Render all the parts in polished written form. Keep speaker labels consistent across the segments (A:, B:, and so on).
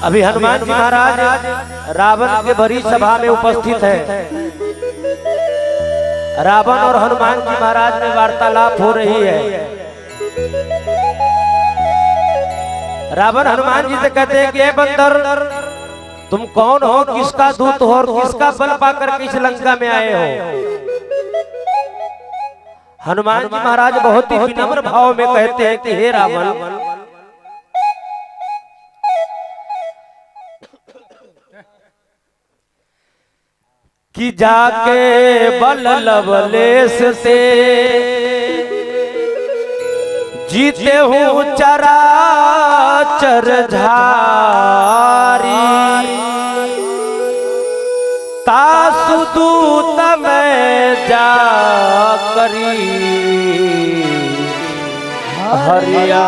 A: अभी हनुमान जी महाराज रावण के बड़ी सभा में उपस्थित है। रावण और हनुमान जी महाराज में वार्तालाप हो रही है। रावण हनुमान जी से कहते हैं कि बंदर, तुम कौन हो, किसका दूत हो और किसका बल पाकर के इस लंका में आए हो। हनुमान जी महाराज बहुत ही विनम्र भाव में कहते हैं कि हे रावण, कि जाके बल लवलेश से जीते हूँ चराचर झारी, तासु दूत में जा करी हरिया।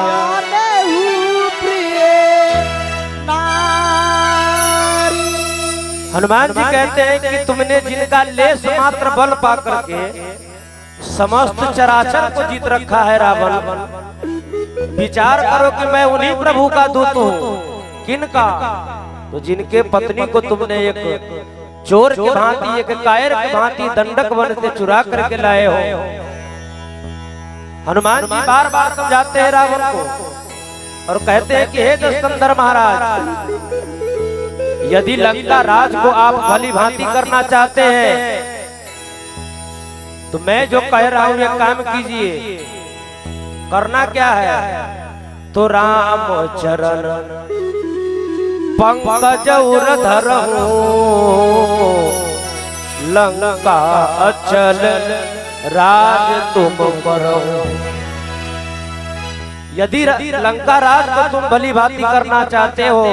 A: हनुमान जी कहते हैं कि तुमने जिनका लेस मात्र बल पा करके समस्त चराचर को जीत रखा है रावण, विचार करो कि मैं उन्हीं प्रभु का दूत हूँ। किनका? तो जिनके पत्नी को तुमने एक चोर की भांति, एक कायर की भांति दंडक वन से चुरा करके लाए हो। हनुमान जी बार बार समझाते हैं रावण को और कहते हैं कि हे दशकंधर महाराज, यदि लंका राज को आप भली भांति करना चाहते हैं तो मैं जो कह रहा हूं ये काम कीजिए। करना क्या है? तो राम चरण पंकज उर धरहूं, लंका अचल राज तुम करो। यदि लंका राज को तुम भली भांति करना चाहते हो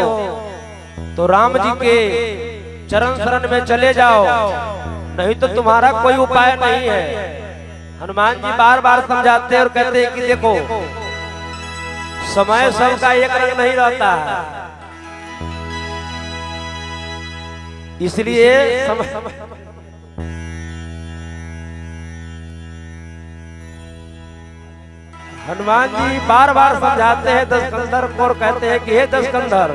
A: तो राम जी के चरण शरण में चले जाओ, नहीं तो तुम्हारा कोई उपाय नहीं है। हनुमान जी बार बार समझाते हैं और कहते हैं कि देखो, समय सबका एक रंग नहीं रहता है, इसलिए हनुमान जी बार बार समझाते हैं दशकंधर को और कहते हैं कि हे दशकंधर,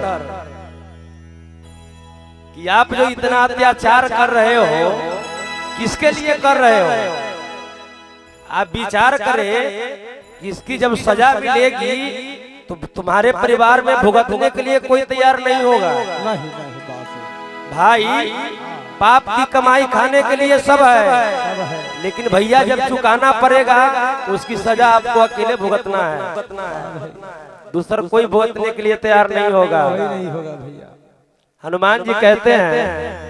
A: कि आप जो इतना अत्याचार कर रहे हो, किसके लिए कर रहे हो? आप विचार करें कि इसकी जब सजा मिलेगी तो तुम्हारे परिवार में भुगतने के लिए कोई तैयार नहीं होगा। भाई, पाप की कमाई खाने के लिए सब है, लेकिन भैया जब चुकाना पड़ेगा तो उसकी सजा आपको अकेले भुगतना है, दूसरा कोई भुगतने के लिए तैयार नहीं होगा। भैया हनुमान जी कहते हैं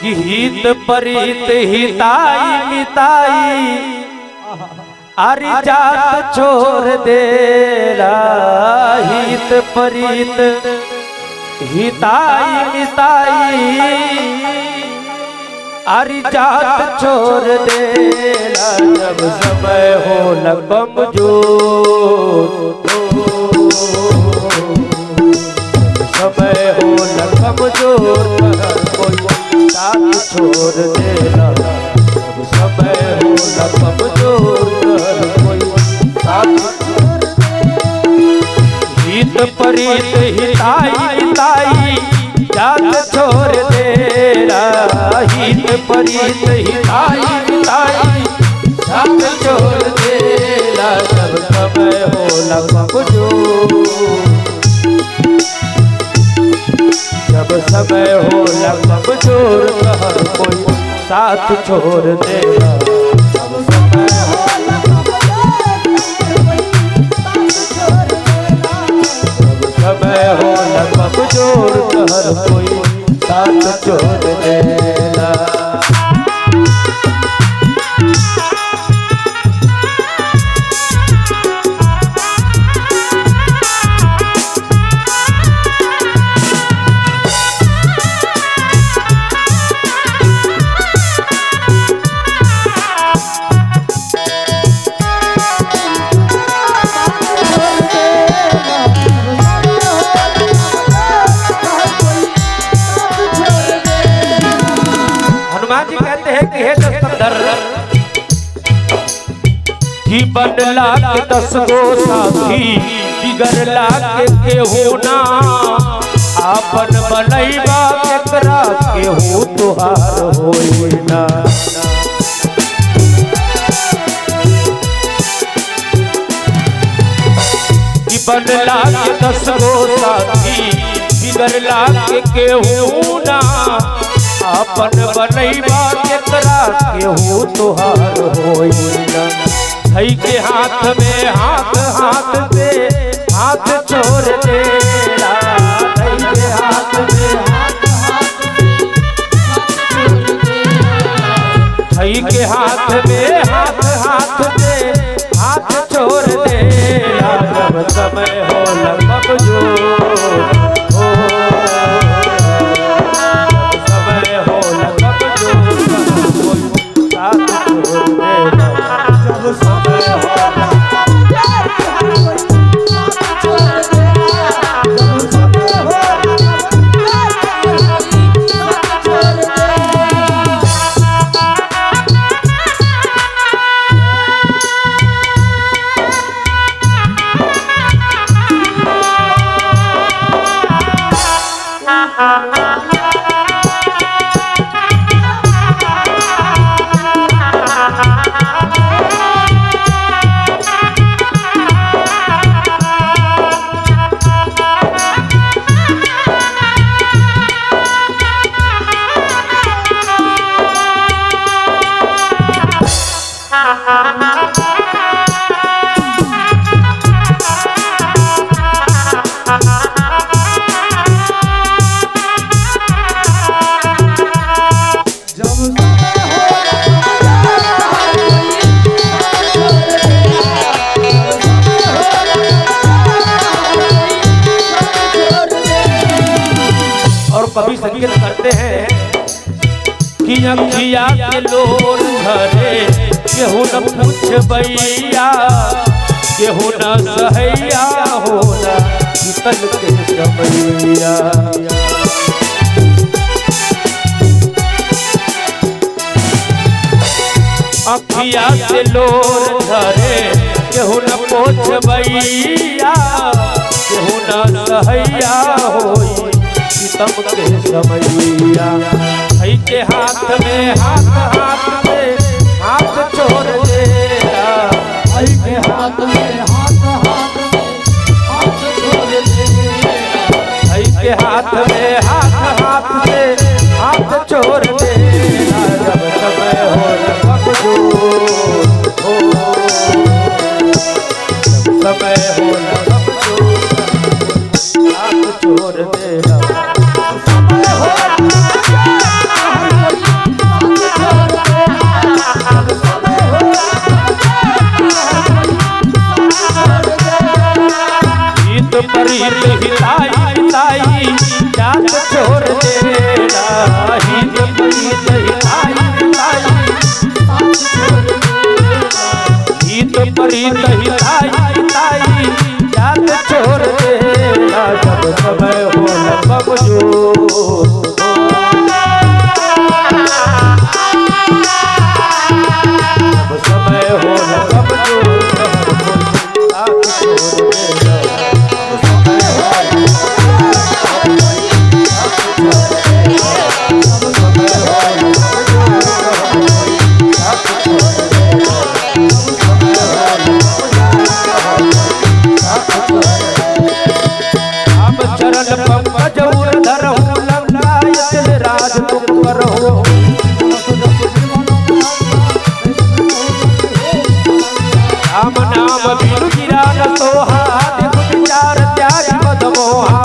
A: कि हित परित हिताई मिताई, अरि जात छोड़ देला। हित परित हिताई मिताई, अरि जात छोड़ देला। जब समय हो लगम जो, समय हो लगम जो, कोई जात छोड़ देला। जब समय हो लगम जो, हित परित हिताई मिताई, जात छोड़ देला। हित परित हिताई मिताई, जात छोड़ देला। जब समय हो लगम जो, जब समय हो लगम जोर, हर कोई साथ छोड़ देला। जब समय हो समय हो लगम जोर, हर कोई साथ छोड़ देला। अंदर कि बनला के 10 गो साथी बिगड़ला के केहू ना आपन बनैबा एकरा केहू तुहार होई ना। कि बनला के 10 गो साथी बिगड़ला के केहू ना आपन बनैबा एकरा केहू तुहार होई ना। हई के हाथ में हाथ हाथ से हाथ छोड़ देला, हई के हाथ में हाथ हई के हाथ में हाथ हाथ से हाथ छोड़ देला। जब समय हो लगब जो समय हो लगब जो साथ छोड़ देला। जब समय हो कभी संकेत करते हैं कि अखिया के लोर झरे केहू न पूछबैया केहू न सहैया होला तन के समैया। अखिया से लोर झरे केहू न पूछबैया केहू न सहैया होई तब के समैया। हई के हाथ में हाथ हाथ में हाथ छोड़ देला, हई के हाथ में हाथ हाथ में हाथ छोड़ देला। हई के हाथ में हाथ हाथ में हाथ छोड़ देला। जब समय हो लगब जो समय हो लगब जो हाथ छोड़ देला। प्रीत हिलाई हिलाई जात छोड़ देला, हित प्रीत हिलाई हिलाई हित प्रीत हिलाई हिलाई जात छोड़ देला। जब समय हो लगब जो जब समय हो लगब जो साथ छोड़ देला। चरण पंकज धरहु लंकायत राज तुम करहु। राम नाम बिनु गिरा न सोहा देखु विचार त्याग पद मोहा।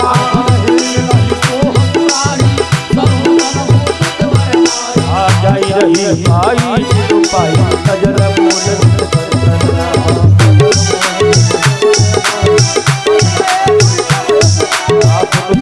A: आ जाई रही पाई पाई नजर बोल